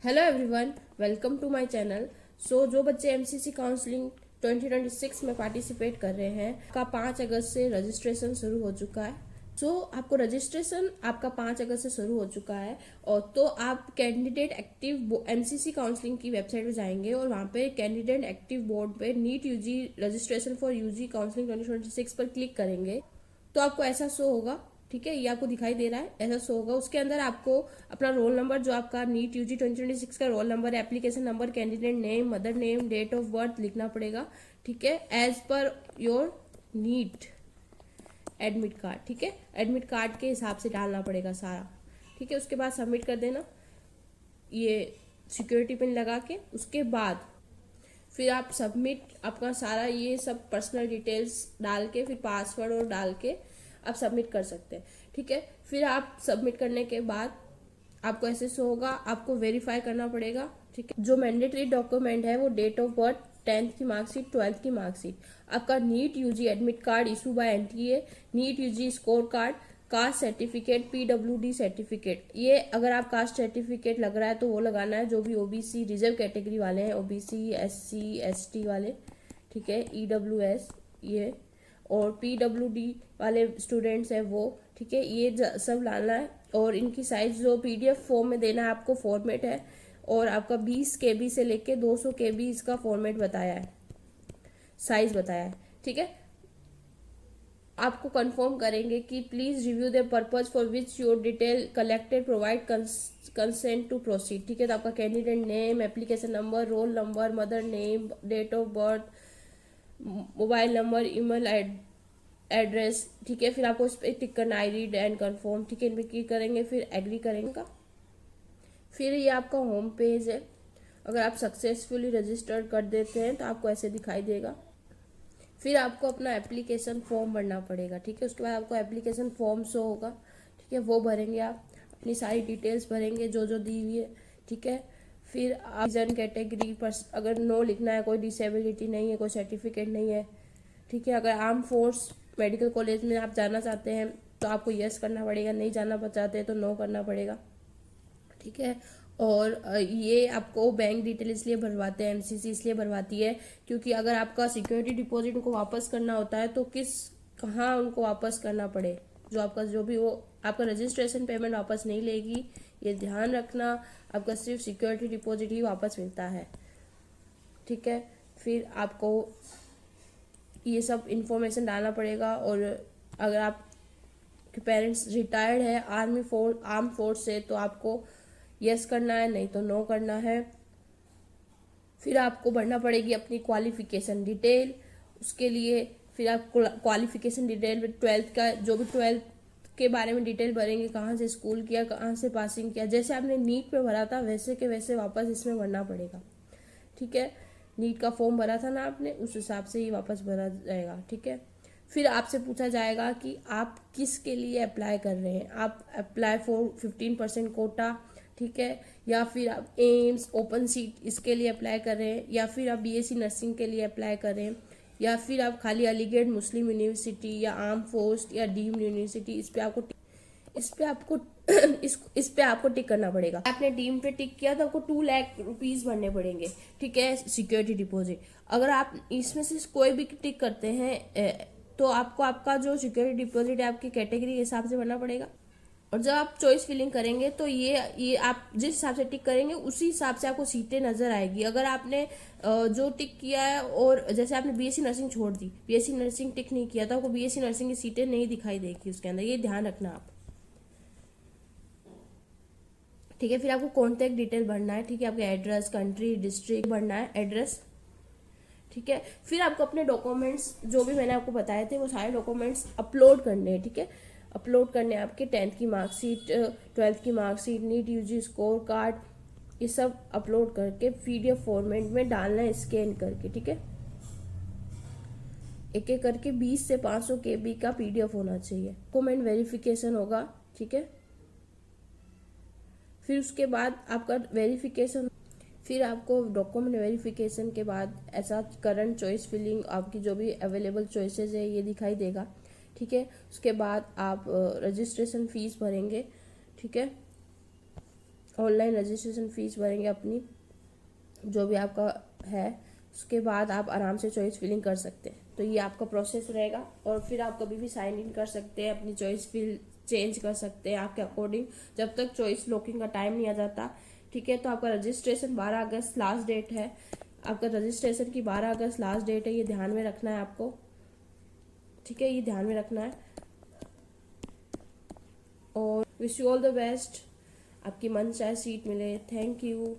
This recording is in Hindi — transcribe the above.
Hello everyone, welcome to my channel. जो बच्चे एमसीसी काउंसलिंग 2026 में पार्टिसिपेट कर रहे हैं का 5 अगस्त से रजिस्ट्रेशन शुरू हो चुका है। आपको रजिस्ट्रेशन आपका 5 अगस्त से शुरू हो चुका है। और तो आप कैंडिडेट एक्टिव एमसीसी काउंसलिंग की वेबसाइट पे जाएंगे और वहाँ पे कैंडिडेट एक्टिव बोर्ड पे NEET UG registration for UG counselling 2026 पर क्लिक करेंगे तो आपको ऐसा शो होगा। ठीक है, ये आपको दिखाई दे रहा है, ऐसा शो होगा। उसके अंदर आपको अपना रोल नंबर, जो आपका नीट यूजी 2026 का roll number, application number, candidate name, mother name, date of birth लिखना पड़ेगा। ठीक है, as per your NEET admit card. ठीक है, एडमिट कार्ड के हिसाब से डालना पड़ेगा सारा। ठीक है, उसके बाद सबमिट कर देना ये सिक्योरिटी पिन लगा के। उसके बाद फिर आप सबमिट आपका सारा ये सब पर्सनल डिटेल्स डाल के, फिर पासवर्ड और डाल के आप सबमिट कर सकते हैं। ठीक है, फिर आप सबमिट करने के बाद आपको ऐसे शो होगा, आपको वेरीफाई करना पड़ेगा। ठीक है, जो मैंडेटरी डॉक्यूमेंट है वो डेट ऑफ बर्थ, 10th की मार्कशीट, 12th की मार्कशीट, आपका NEET UG admit card issue by NTA, NEET UG score card, caste certificate, PWD certificate. ये अगर आप कास्ट सर्टिफिकेट लग रहा है तो वो लगाना है, जो भी ओबीसी रिजर्व कैटेगरी वाले हैं, ओबीसी एससी एसटी वाले। ठीक है, ईडब्ल्यूएस ये, और पीडब्ल्यूडी वाले स्टूडेंट्स हैं वो। ठीक है, ये सब लाना है। और इनकी साइज जो पीडीएफ फॉर्म में देना है आपको, फॉर्मेट है। और आपका 20 केबी से लेके 200 केबी इसका फॉर्मेट बताया है, साइज बताया है। ठीक है, आपको कंफर्म करेंगे कि please review the purpose for which your detail collected, provide consent to proceed. ठीक है, तो आपका candidate name, application number, roll number, mother name, date of birth, mobile number, email address. ठीक है, फिर आपको उस पर टिक करना, आई रीड एंड कंफर्म। ठीक है, इन पर क्लिक करेंगे, फिर एग्री करेंगे। फिर ये आपका होम पेज है। अगर आप सक्सेसफुली रजिस्टर्ड कर देते हैं तो आपको ऐसे दिखाई देगा। फिर आपको अपना एप्लीकेशन फॉर्म भरना पड़ेगा। ठीक है, उसके बाद आपको एप्लीकेशन फॉर्म शो होगा। ठीक है, वो भरेंगे, आप अपनी सारी डिटेल्स भरेंगे जो जो दी हुई है। ठीक है, फिर आप जन कैटेगरी पर अगर नो लिखना है, कोई डिसेबिलिटी नहीं है, कोई सर्टिफिकेट नहीं है। ठीक है, अगर आर्म फोर्स मेडिकल कॉलेज में आप जाना चाहते हैं तो आपको यस करना पड़ेगा, नहीं जाना चाहते हैं तो नो करना पड़ेगा। ठीक है, और ये आपको बैंक डिटेल इसलिए भरवाते हैं, एमसीसी इसलिए भरवाती है क्योंकि अगर आपका सिक्योरिटी डिपॉजिट उनको वापस करना होता है तो कहाँ उनको वापस करना पड़े, जो आपका जो भी वो आपका रजिस्ट्रेशन पेमेंट वापस नहीं लेगी, ये ध्यान रखना। आपका सिर्फ सिक्योरिटी डिपॉजिट ही वापस मिलता है। ठीक है, फिर आपको ये सब इंफॉर्मेशन डालना पड़ेगा। और अगर आप पेरेंट्स रिटायर्ड है आर्म फोर्स से तो आपको यस करना है, नहीं तो नो करना है। फिर आपको भरना पड़ेगी अपनी क्वालिफिकेशन डिटेल। उसके लिए फिर आप क्वालिफिकेशन डिटेल में 12th का, जो भी 12th के बारे में डिटेल भरेंगे, कहाँ से स्कूल किया, कहाँ से पासिंग किया। जैसे आपने नीट में भरा था वैसे के वैसे वापस इसमें भरना पड़ेगा। ठीक है, नीट का फॉर्म भरा था ना आपने, उस हिसाब से ही वापस भरा जाएगा। ठीक है, फिर आपसे पूछा जाएगा कि आप किस के लिए अप्लाई कर रहे हैं। आप अप्लाई फॉर 15% कोटा, ठीक है, या फिर आप एम्स ओपन सीट इसके लिए अप्लाई कर रहे हैं, या फिर आप बीएससी नर्सिंग के लिए अप्लाई कर रहे हैं, या फिर आप खाली अलीगढ़ मुस्लिम यूनिवर्सिटी या आर्म फोर्स या डीम्ड यूनिवर्सिटी, इस पे आपको इस पे आपको टिक करना पड़ेगा। आपने डीम पे टिक किया तो आपको 2 लाख रुपीज भरने पड़ेंगे। ठीक है, सिक्योरिटी डिपॉजिट। अगर आप इसमें से कोई भी टिक करते हैं तो आपको आपका जो सिक्योरिटी डिपॉजिट है आपकी कैटेगरी के हिसाब से भरना पड़ेगा। और जब आप चॉइस फिलिंग करेंगे तो ये आप जिस हिसाब से टिक करेंगे उसी हिसाब से आपको सीटें नजर आएगी। अगर आपने जो टिक किया है, और जैसे आपने बीएससी नर्सिंग छोड़ दी, बीएससी नर्सिंग टिक नहीं किया तो आपको बीएससी नर्सिंग की सीटें नहीं दिखाई देगी उसके अंदर, ये ध्यान रखना आप। ठीक है, फिर आपको कॉन्टैक्ट डिटेल भरना है। ठीक है, आपका एड्रेस, कंट्री, डिस्ट्रिक्ट भरना है, एड्रेस। ठीक है, फिर आपको अपने डॉक्यूमेंट्स जो भी मैंने आपको बताए थे वो सारे डॉक्यूमेंट्स अपलोड करने हैं। ठीक है, अपलोड करने हैं आपके 10th की मार्कशीट, 12th की marksheet, NEET UG score card, ये सब अपलोड करके पीडीएफ फॉर्मेट में डालना है, स्कैन करके। ठीक है, एक एक करके 20 से 500 केबी का पीडीएफ होना चाहिए। डॉक्यूमेंट वेरिफिकेशन होगा। ठीक है, फिर उसके बाद आपका वेरिफिकेशन, फिर आपको डॉक्यूमेंट वेरिफिकेशन के बाद ऐसा करंट चॉइस फिलिंग, आपकी जो भी अवेलेबल चॉइसेस है ये दिखाई देगा। ठीक है, उसके बाद आप रजिस्ट्रेशन फीस भरेंगे। ठीक है, ऑनलाइन रजिस्ट्रेशन फीस भरेंगे अपनी, जो भी आपका है, उसके बाद आप आराम से चॉइस फिलिंग कर सकते हैं। तो ये आपका प्रोसेस रहेगा, और फिर आप कभी भी साइन इन कर सकते हैं, अपनी चॉइस फिल चेंज कर सकते हैं आपके अकॉर्डिंग, जब तक चॉइस लॉकिंग का टाइम नहीं आ जाता। ठीक है, तो आपका रजिस्ट्रेशन 12 अगस्त लास्ट डेट है, आपका रजिस्ट्रेशन की 12 अगस्त लास्ट डेट है, ये ध्यान में रखना है आपको। ठीक है, ये ध्यान में रखना है। और wish you all the best, आपकी मनचाहे सीट मिले। Thank you.